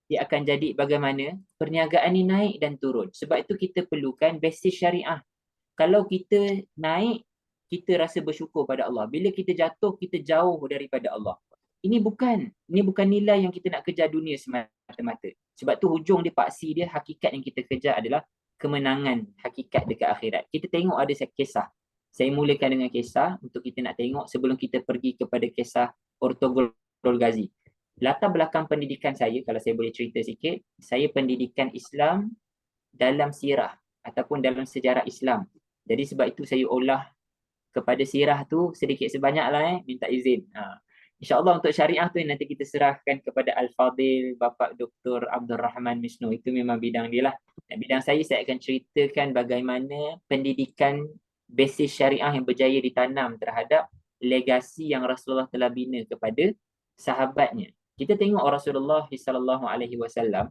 dia akan jadi bagaimana perniagaan ni naik dan turun. Sebab itu kita perlukan basis syariah. Kalau kita naik, kita rasa bersyukur pada Allah. Bila kita jatuh, kita jauh daripada Allah. Ini bukan nilai yang kita nak kejar dunia semata-mata. Sebab tu hujung dia, paksi dia, hakikat yang kita kejar adalah kemenangan hakikat dekat akhirat. Kita tengok ada kisah. Saya mulakan dengan kisah untuk kita nak tengok sebelum kita pergi kepada kisah Ortogol Ghazi. Latar belakang pendidikan saya, kalau saya boleh cerita sikit, saya pendidikan Islam dalam sirah ataupun dalam sejarah Islam. Jadi sebab itu saya olah kepada sirah tu sedikit sebanyak minta izin. InsyaAllah untuk syariah tu nanti kita serahkan kepada Al-Fadil, Bapak Dr. Abdul Rahman Misno. Itu memang bidang dia lah. Dan bidang saya akan ceritakan bagaimana pendidikan basis syariah yang berjaya ditanam terhadap legasi yang Rasulullah telah bina kepada sahabatnya. Kita tengok Rasulullah SAW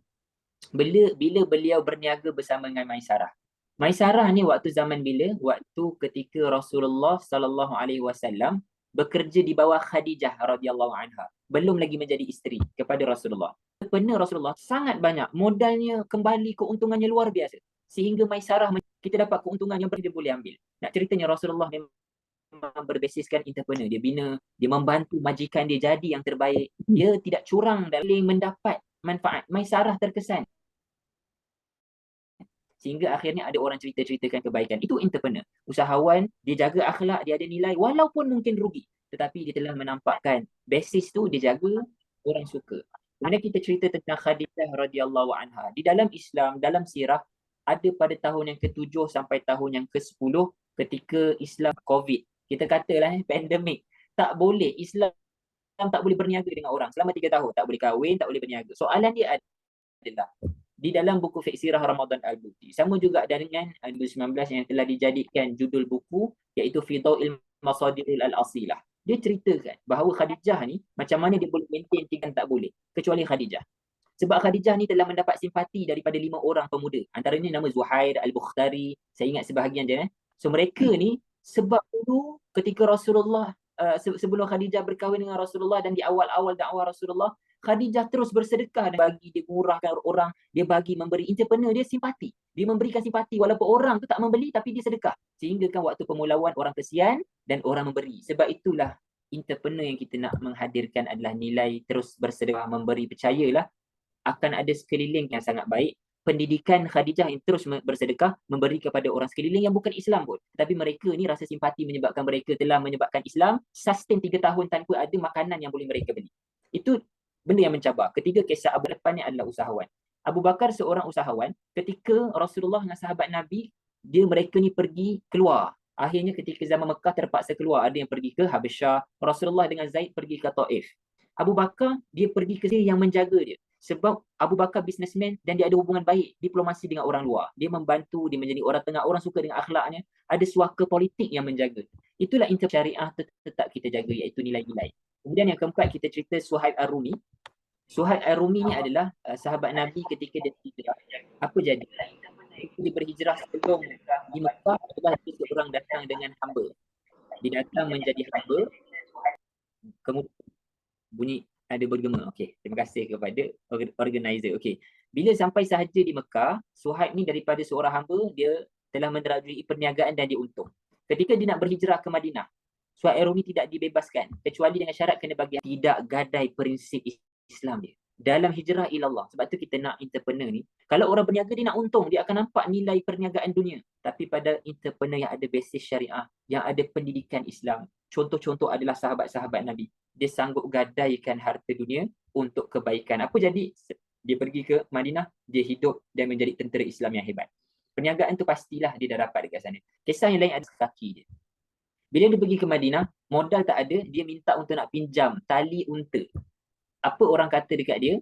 bila beliau berniaga bersama dengan Maisarah. Maisarah ni waktu zaman bila? Waktu ketika Rasulullah SAW bekerja di bawah Khadijah radhiyallahu anha. Belum lagi menjadi isteri kepada Rasulullah. Pernah Rasulullah sangat banyak, modalnya kembali keuntungannya luar biasa. Sehingga Maisarah kita dapat keuntungan yang dia boleh ambil. Nak ceritanya Rasulullah memang berbasiskan entrepreneur. Dia bina, dia membantu majikan dia jadi yang terbaik. Dia tidak curang dalam mendapat manfaat. Maisarah terkesan. Sehingga akhirnya ada orang ceritakan kebaikan. Itu entrepreneur. Usahawan, dia jaga akhlak, dia ada nilai walaupun mungkin rugi. Tetapi dia telah menampakkan basis tu dia jaga, orang suka. Kemudian kita cerita tentang Khadijah radhiyallahu anha. Di dalam Islam, dalam sirah, ada pada tahun yang ke-7 sampai tahun yang ke-10 ketika Islam COVID. Kita katalah pandemik. Tak boleh, Islam tak boleh berniaga dengan orang. Selama 3 tahun, tak boleh kahwin, tak boleh berniaga. Soalan dia adalah, di dalam buku Fiqh Sirah Ramadan Al-Buti. Sama juga dengan 2019 yang telah dijadikan judul buku, iaitu Fidau'il Masadiril Al-Asilah. Dia ceritakan bahawa Khadijah ni, macam mana dia boleh maintain 3 tak boleh, kecuali Khadijah. Sebab Khadijah ni telah mendapat simpati daripada 5 orang pemuda. Antaranya nama Zuhair Al-Bukhtari, saya ingat sebahagian dia. So mereka ni, sebab dulu ketika Rasulullah, sebelum Khadijah berkahwin dengan Rasulullah dan di awal-awal dakwah Rasulullah, Khadijah terus bersedekah dan bagi, dia murahkan orang, dia bagi, memberi. Entrepreneur dia simpati. Dia memberikan simpati walaupun orang tu tak membeli tapi dia sedekah. Sehingga kan waktu pemulawan orang kesian dan orang memberi. Sebab itulah entrepreneur yang kita nak menghadirkan adalah nilai terus bersedekah, memberi. Percayalah akan ada sekeliling yang sangat baik. Pendidikan Khadijah yang terus bersedekah, memberi kepada orang sekeliling yang bukan Islam pun. Tapi mereka ni rasa simpati menyebabkan mereka telah menyebabkan Islam sustain 3 tahun tanpa ada makanan yang boleh mereka beli. Itu benda yang mencabar. Ketiga, kisah Abu Bakar ni adalah usahawan. Abu Bakar seorang usahawan. Ketika Rasulullah dengan sahabat Nabi, mereka ni pergi keluar. Akhirnya ketika zaman Mekah terpaksa keluar. Ada yang pergi ke Habasyah. Rasulullah dengan Zaid pergi ke Taif. Abu Bakar, dia pergi ke dia yang menjaga dia. Sebab Abu Bakar businessman dan dia ada hubungan baik, diplomasi dengan orang luar. Dia membantu, dia menjadi orang tengah, orang suka dengan akhlaknya. Ada suaka politik yang menjaga. Itulah inti syariah tetap kita jaga, iaitu nilai-nilai. Kemudian yang keempat, kita cerita Suhaib Ar-Rumi. Suhaib Ar-Rumi ni adalah sahabat Nabi ketika dia hijrah. Apa jadi? Ketika dia berhijrah sebelum di Mekah, adalah dia seorang datang dengan hamba. Dia datang menjadi hamba. Kemudian bunyi ada bergema. Okey, terima kasih kepada organizer. Okey. Bila sampai sahaja di Mekah, Suhaib ni daripada seorang hamba, dia telah menerajui perniagaan dan dia untung. Ketika dia nak berhijrah ke Madinah, Suhaib Ar-Rumi tidak dibebaskan kecuali dengan syarat kena bagi tidak gadai prinsip Islam dia dalam hijrah ilallah. Sebab tu kita nak entrepreneur ni, kalau orang berniaga dia nak untung, dia akan nampak nilai perniagaan dunia. Tapi pada entrepreneur yang ada basis syariah, yang ada pendidikan Islam, contoh-contoh adalah sahabat-sahabat Nabi. Dia sanggup gadaikan harta dunia untuk kebaikan. Apa jadi? Dia pergi ke Madinah, dia hidup dan menjadi tentera Islam yang hebat. Perniagaan tu pastilah dia dah dapat dekat sana. Kisah yang lain ada kaki dia. Bila dia pergi ke Madinah, modal tak ada, dia minta untuk nak pinjam tali unta. Apa orang kata dekat dia?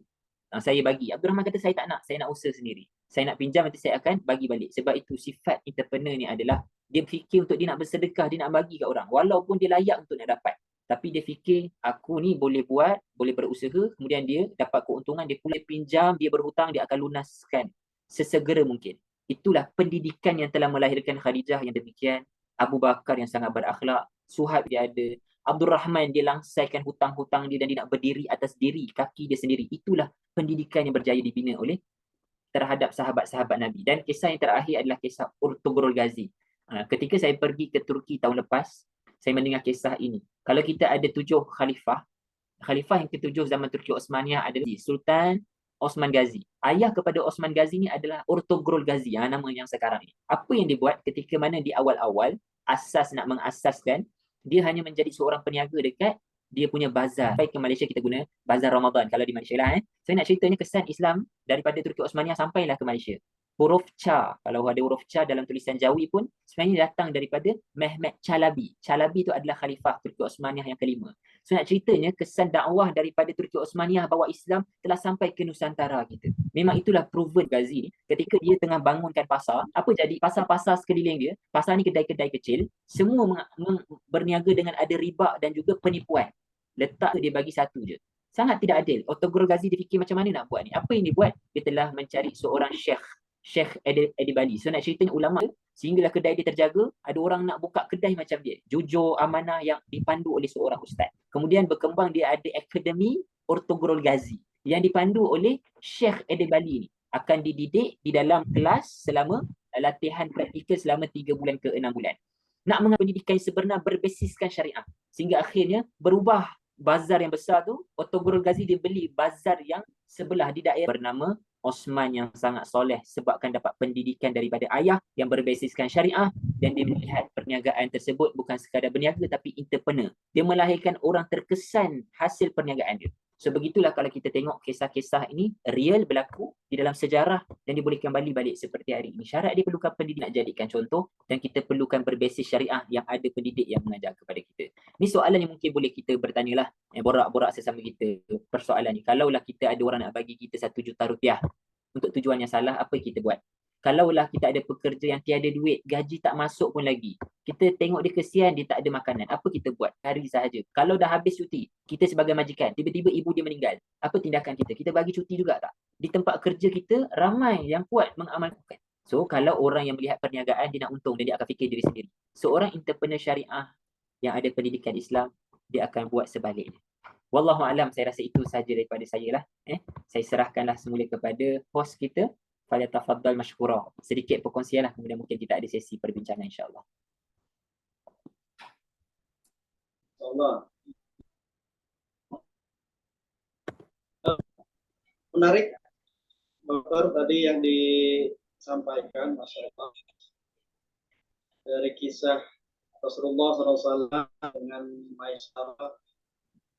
Saya bagi. Abdul Rahman kata, saya tak nak, saya nak usaha sendiri. Saya nak pinjam, nanti saya akan bagi balik. Sebab itu sifat entrepreneur ni adalah, dia fikir untuk dia nak bersedekah, dia nak bagi kat orang. Walaupun dia layak untuk nak dapat. Tapi dia fikir, aku ni boleh buat, boleh berusaha, kemudian dia dapat keuntungan, dia boleh pinjam, dia berhutang, dia akan lunaskan sesegera mungkin. Itulah pendidikan yang telah melahirkan Khadijah yang demikian, Abu Bakar yang sangat berakhlak, Suhaib dia ada, Abdul Rahman dia langsaikan hutang-hutang dia dan dia nak berdiri atas diri kaki dia sendiri. Itulah pendidikan yang berjaya dibina oleh terhadap sahabat-sahabat Nabi. Dan kisah yang terakhir adalah kisah Ertugrul Ghazi. Ketika saya pergi ke Turki tahun lepas, saya mendengar kisah ini. Kalau kita ada 7 khalifah, khalifah yang ke-7 zaman Turki Osmaniyah adalah Sultan Osman Ghazi. Ayah kepada Osman Ghazi ni adalah Ertugrul Ghazi, nama yang sekarang ni. Apa yang dibuat ketika mana di awal-awal asas nak mengasaskan, dia hanya menjadi seorang peniaga dekat dia punya bazar. Sampai ke Malaysia kita guna bazar Ramadan kalau di Malaysia lah. Saya nak ceritanya kesan Islam daripada Turki Osmaniyah sampailah ke Malaysia. Huruf Ca, kalau ada huruf Ca dalam tulisan Jawi pun sebenarnya datang daripada Mehmet Chalabi. Chalabi itu adalah khalifah Turki Osmaniyah yang kelima. So nak ceritanya kesan dakwah daripada Turki Osmaniyah bahawa Islam telah sampai ke Nusantara kita. Memang itulah proven Ghazi ni. Ketika dia tengah bangunkan pasar, apa jadi? Pasar-pasar sekeliling dia, pasar ni kedai-kedai kecil, semua berniaga dengan ada riba dan juga penipuan. Letak dia bagi satu je. Sangat tidak adil. Ertugrul Ghazi dia fikir macam mana nak buat ni. Apa yang dia buat? Dia telah mencari seorang Syekh Edebali. So nak ceritanya ulama sehinggalah kedai dia terjaga, ada orang nak buka kedai macam dia. Jujur, amanah yang dipandu oleh seorang ustaz. Kemudian berkembang dia ada Akademi Ertugrul Ghazi yang dipandu oleh Syekh Edebali ni. Akan dididik di dalam kelas selama latihan praktikal selama 3 bulan ke 6 bulan. Nak mengambil pendidikan sebenar berbasiskan syariah. Sehingga akhirnya berubah bazar yang besar tu, Ertugrul Ghazi dia beli bazar yang sebelah di daerah bernama Osman yang sangat soleh sebabkan dapat pendidikan daripada ayah yang berbasiskan syariah dan dia melihat perniagaan tersebut bukan sekadar berniaga tapi entrepreneur. Dia melahirkan orang terkesan hasil perniagaan dia. So begitulah kalau kita tengok kisah-kisah ini real berlaku di dalam sejarah dan dia boleh kembali balik seperti hari ini. Syarat dia perlukan pendidik nak jadikan contoh dan kita perlukan berbasis syariah yang ada pendidik yang mengajar kepada kita. Ni soalan yang mungkin boleh kita bertanyalah, borak-borak sesama kita persoalan ni. Kalaulah kita ada orang nak bagi kita RM1 juta untuk tujuan yang salah, apa kita buat? Kalaulah kita ada pekerja yang tiada duit, gaji tak masuk pun lagi, kita tengok dia kesian, dia tak ada makanan, apa kita buat? Hari sahaja. Kalau dah habis cuti, kita sebagai majikan, tiba-tiba ibu dia meninggal, apa tindakan kita? Kita bagi cuti juga tak? Di tempat kerja kita, ramai yang kuat mengamalkan. So, kalau orang yang melihat perniagaan, dia nak untung dan dia akan fikir diri sendiri. Seorang entrepreneur syariah yang ada pendidikan Islam, dia akan buat sebaliknya. Wallahualam, saya rasa itu sahaja daripada saya lah. Saya serahkanlah semula kepada host kita. Falyatafaddal mashkura. Sedikit perkongsian lah, kemudian mungkin kita ada sesi perbincangan insyaAllah. InsyaAllah. Menarik, Dokter, tadi yang disampaikan, Masya Allah, dari kisah Rasulullah SAW dengan Maisarah,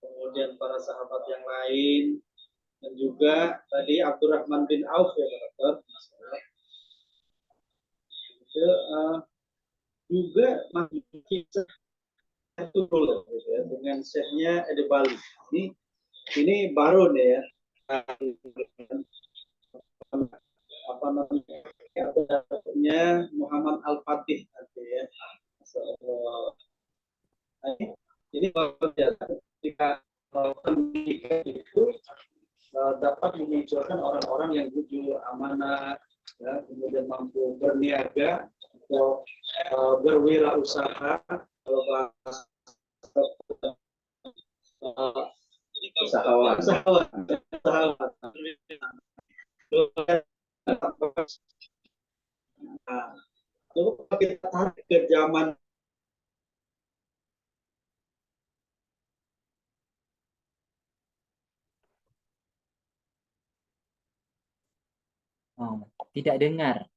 kemudian para sahabat yang lain, dan juga tadi Abdurrahman bin Auf ya Dokter, juga kisah dengan Syekhnya Edebali. Ini baru nih ya. Apa namanya, Muhammad Al-Fatih ya. Ini ketika pendidikan itu dapat memunculkan orang-orang yang jujur, amanah, ya, kemudian mampu berniaga atau berwirausaha, usahawan. Coba kita tarik ke zaman tidak dengar.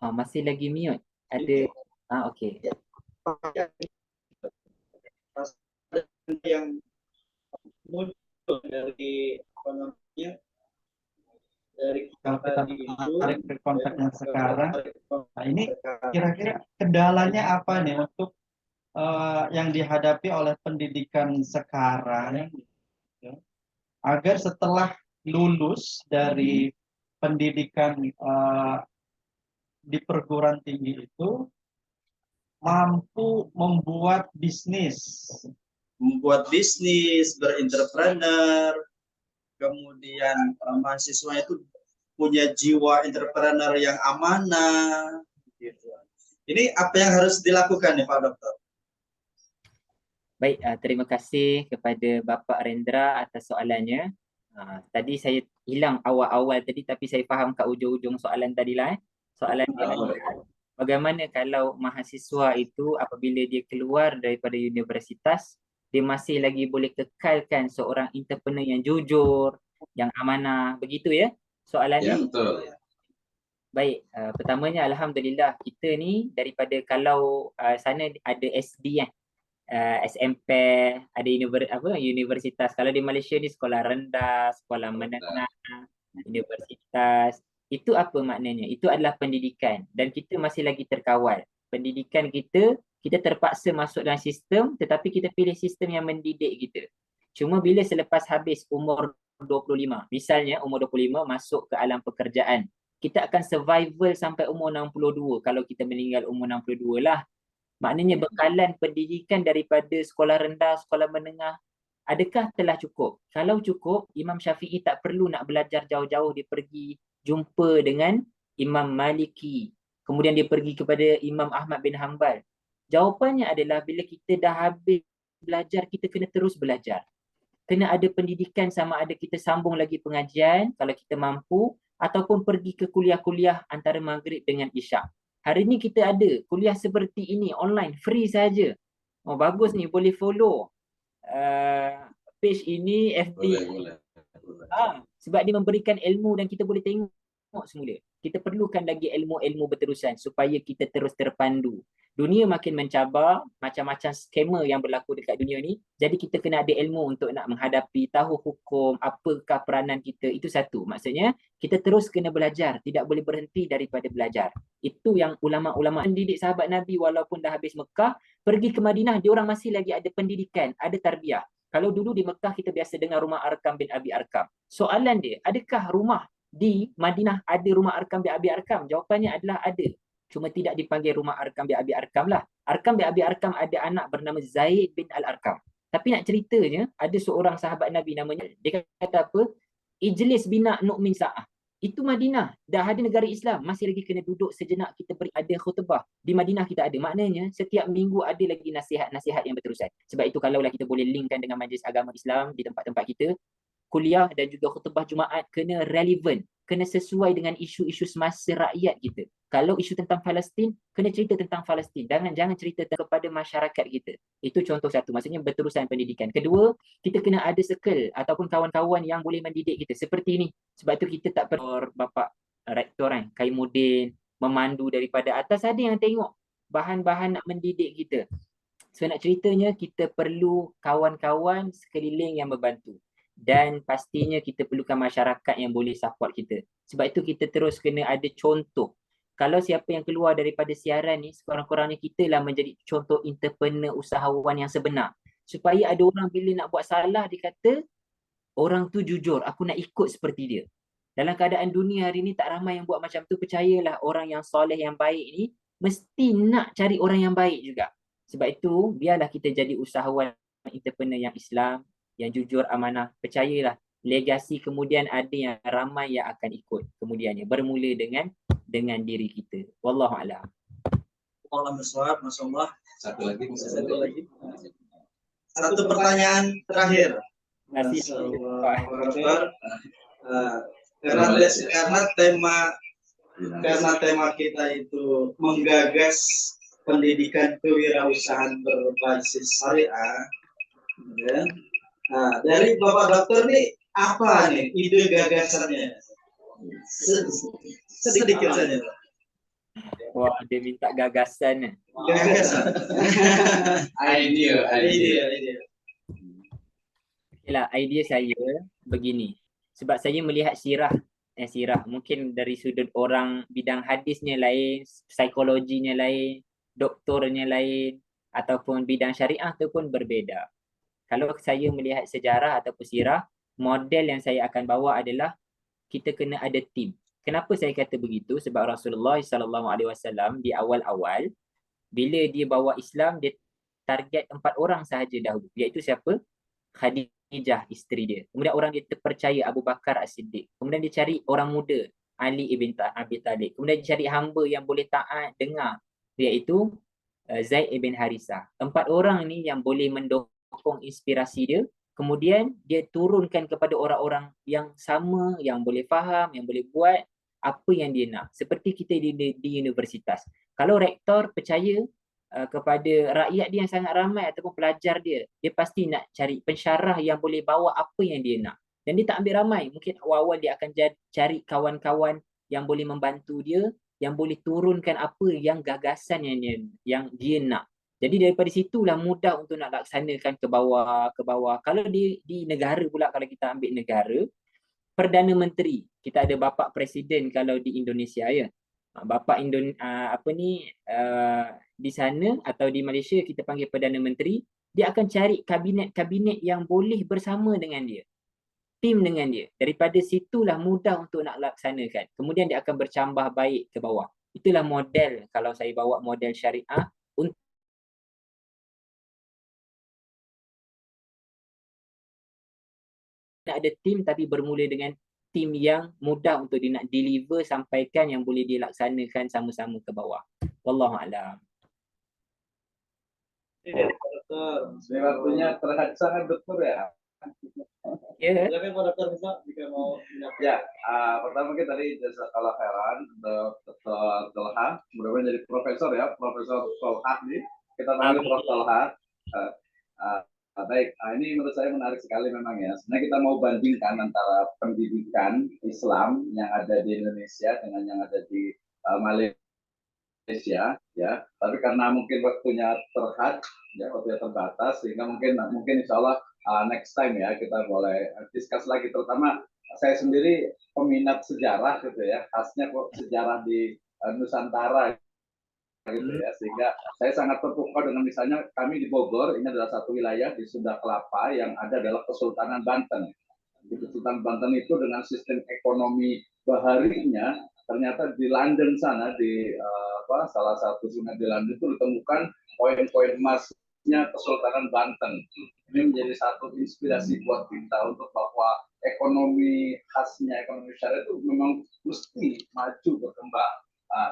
Masih lagi mute. Ada okey. Yang muncul dari apa namanya, dari kalau kita tarik ke konteks yang sekarang, nah ini kira-kira kendalanya apa nih untuk yang dihadapi oleh pendidikan sekarang, ya, agar setelah lulus dari pendidikan di perguruan tinggi itu mampu membuat bisnis, berentrepreneur, kemudian mahasiswa itu punya jiwa entrepreneur yang amanah, gitu. Ini apa yang harus dilakukan nih Pak Dokter? Baik, terima kasih kepada Bapak Rendra atas soalannya. Tadi saya hilang awal-awal tadi, tapi saya faham kat ujung-ujung soalan tadilah. Soalan dia adalah, bagaimana kalau mahasiswa itu apabila dia keluar daripada universitas, dia masih lagi boleh kekalkan seorang entrepreneur yang jujur, yang amanah, begitu ya soalannya? Ya, betul. Baik, pertamanya Alhamdulillah kita ni daripada kalau sana ada SD kan, SMP, ada universitas. Kalau di Malaysia ni sekolah rendah, sekolah menengah, universitas. Itu apa maknanya? Itu adalah pendidikan dan kita masih lagi terkawal. Pendidikan kita terpaksa masuk dalam sistem tetapi kita pilih sistem yang mendidik kita. Cuma bila selepas habis umur 25, misalnya umur 25 masuk ke alam pekerjaan, kita akan survival sampai umur 62 kalau kita meninggal umur 62 lah. Maknanya bekalan pendidikan daripada sekolah rendah, sekolah menengah, adakah telah cukup? Kalau cukup, Imam Syafi'i tak perlu nak belajar jauh-jauh, dia pergi jumpa dengan Imam Maliki. Kemudian dia pergi kepada Imam Ahmad bin Hanbal. Jawapannya adalah bila kita dah habis belajar, kita kena terus belajar. Kena ada pendidikan sama ada kita sambung lagi pengajian kalau kita mampu ataupun pergi ke kuliah-kuliah antara maghrib dengan isyak. Hari ni kita ada kuliah seperti ini online, free saja. Oh bagus ni, boleh follow page ini FB. Boleh. Sebab dia memberikan ilmu dan kita boleh tengok semula. Kita perlukan lagi ilmu-ilmu berterusan supaya kita terus terpandu. Dunia makin mencabar, macam-macam skamer yang berlaku dekat dunia ni. Jadi kita kena ada ilmu untuk nak menghadapi, tahu hukum, apakah peranan kita. Itu satu. Maksudnya kita terus kena belajar, tidak boleh berhenti daripada belajar. Itu yang ulama-ulama mendidik sahabat Nabi walaupun dah habis Mekah, pergi ke Madinah, dia orang masih lagi ada pendidikan, ada tarbiyah. Kalau dulu di Mekah kita biasa dengar rumah Arkam bin Abi Arkam. Soalan dia, adakah rumah di Madinah ada rumah Arkam bin Abi Arkam? Jawapannya adalah ada. Cuma tidak dipanggil rumah Arkam bin Abi Arkam lah. Arkam bin Abi Arkam ada anak bernama Zaid bin Al-Arkam. Tapi nak ceritanya, ada seorang sahabat Nabi namanya, dia kata apa? Ijlis bina nu'min sa'ah. Itu Madinah. Dah ada negara Islam. Masih lagi kena duduk sejenak kita beri ada khutbah. Di Madinah kita ada. Maknanya setiap minggu ada lagi nasihat-nasihat yang berterusan. Sebab itu kalaulah kita boleh linkkan dengan majlis agama Islam di tempat-tempat kita, kuliah dan juga khutbah Jumaat kena relevan, kena sesuai dengan isu-isu semasa rakyat kita. Kalau isu tentang Palestin, kena cerita tentang Palestin. Jangan cerita kepada masyarakat kita. Itu contoh satu. Maksudnya berterusan pendidikan. Kedua, kita kena ada circle ataupun kawan-kawan yang boleh mendidik kita. Seperti ini. Sebab tu kita tak perlu Bapak Rektor kan, Kaimuddin, memandu daripada atas. Ada yang tengok bahan-bahan nak mendidik kita. So nak ceritanya, kita perlu kawan-kawan sekeliling yang membantu. Dan pastinya kita perlukan masyarakat yang boleh support kita. Sebab itu kita terus kena ada contoh. Kalau siapa yang keluar daripada siaran ni, sekurang-kurangnya kita lah menjadi contoh entrepreneur usahawan yang sebenar. Supaya ada orang bila nak buat salah, dia kata, orang tu jujur, aku nak ikut seperti dia. Dalam keadaan dunia hari ni tak ramai yang buat macam tu. Percayalah, orang yang soleh, yang baik ni, mesti nak cari orang yang baik juga. Sebab itu, biarlah kita jadi usahawan entrepreneur yang Islam, yang jujur, amanah. Percayalah, legasi kemudian ada yang ramai yang akan ikut kemudiannya. Bermula dengan diri kita. Wallahu'alam. Allah bersuara, Masya Allah. Satu lagi. Satu pertanyaan terakhir. Terima kasih. Karena tema kita itu menggagas pendidikan kewirausahaan berbasis syariah. Ya. Nah, dari Bapak Dokter nih apa nih ide gagasannya? Sedikit saja. Wah, dia minta gagasan. Gagasan. Idea. Okeylah, idea saya begini. Sebab saya melihat sirah mungkin dari sudut orang bidang hadisnya lain, psikologinya lain, doktornya lain, ataupun bidang syariah tu pun berbeza. Kalau saya melihat sejarah ataupun sirah, model yang saya akan bawa adalah kita kena ada tim. Kenapa saya kata begitu? Sebab Rasulullah SAW di awal-awal, bila dia bawa Islam, dia target 4 orang sahaja dahulu. Iaitu siapa? Khadijah Khadijah isteri dia. Kemudian orang dia terpercaya Abu Bakar As-Siddiq. Kemudian dia cari orang muda Ali ibn Abi Talib. Kemudian dia cari hamba yang boleh taat dengar, iaitu Zaid ibn Harisah. 4 orang ni yang boleh mendukung inspirasi dia. Kemudian dia turunkan kepada orang-orang yang sama, yang boleh faham, yang boleh buat apa yang dia nak. Seperti kita di universitas. Kalau rektor percaya kepada rakyat dia yang sangat ramai ataupun pelajar dia, dia pasti nak cari pensyarah yang boleh bawa apa yang dia nak. Dan dia tak ambil ramai. Mungkin awal-awal dia akan cari kawan-kawan yang boleh membantu dia, yang boleh turunkan apa yang gagasan yang dia nak. Jadi daripada situlah mudah untuk nak laksanakan ke bawah. Kalau di negara pula, kalau kita ambil negara, Perdana Menteri, kita ada bapa presiden kalau di Indonesia ya. Bapa di sana atau di Malaysia kita panggil Perdana Menteri, dia akan cari kabinet-kabinet yang boleh bersama dengan dia, tim dengan dia. Daripada situlah mudah untuk nak laksanakan. Kemudian dia akan bercambah baik ke bawah. Itulah model, kalau saya bawa model syariah untuk nak ada tim, tapi bermula dengan tim yang mudah untuk dia nak deliver, sampaikan yang boleh dilaksanakan sama-sama ke bawah. Wallahualam. Dokter, waktunya terlihat sangat dokter ya. Ya. Silakan Pak Dokter bisa jika mau menyampaikan. Ya, pertama kita tadi jazakallah khairan untuk Dr. Tolha, mudah-mudahan jadi profesor ya, Profesor Tolha nih. Kita panggil Prof. Tolha. Baik, ini menurut saya menarik sekali memang ya. Sebenarnya kita mau bandingkan antara pendidikan Islam yang ada di Indonesia dengan yang ada di Malaysia ya, tapi karena mungkin waktunya waktunya terbatas, sehingga mungkin insya Allah next time ya kita boleh discuss lagi. Terutama saya sendiri peminat sejarah gitu ya, khasnya kok sejarah di Nusantara gitu ya, sehingga saya sangat terpukau dengan misalnya kami di Bogor, ini adalah satu wilayah di Sunda Kelapa yang ada adalah Kesultanan Banten. Di Kesultanan Banten itu dengan sistem ekonomi baharinya, ternyata di London sana, di salah satu sungai di London itu ditemukan poin-poin emasnya Kesultanan Banten. Ini menjadi satu inspirasi buat kita untuk bahwa ekonomi khasnya, ekonomi syariah itu memang mesti maju berkembang.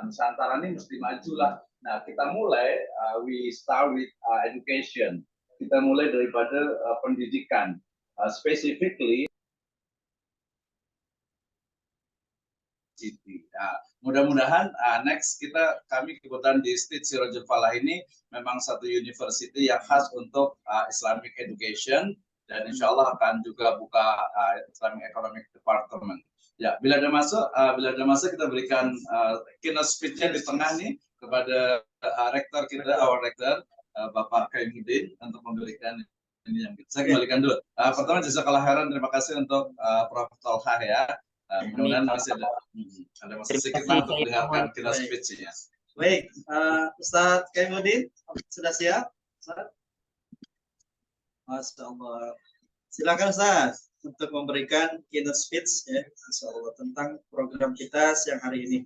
Nusantara ini mesti maju lah. Nah, kita mulai, we start with education. Kita mulai daripada pendidikan. Specifically, Nah, mudah-mudahan next kami kebetulan di State Sirajul Falah ini memang satu university yang khas untuk Islamic education, dan insya Allah akan juga buka Islamic Economic Department. Ya, bila ada masuk kita berikan keynote speech-nya di tengah nih kepada rektor kita, our rektor Bapak Kaimuddin, untuk memberikan ini yang saya kembalikan dulu. Pertama, jazakallah khairan, terima kasih untuk Prof. Tolha ya. Mudah-mudahan masih ada masa sedikit lah untuk mendengarkan keynote speech-nya. Baik, Ustaz Kaimuddin sudah siap? Ustaz? Masya Allah. Silakan Ustaz untuk memberikan keynote speech ya, Masya Allah, tentang program kita siang hari ini.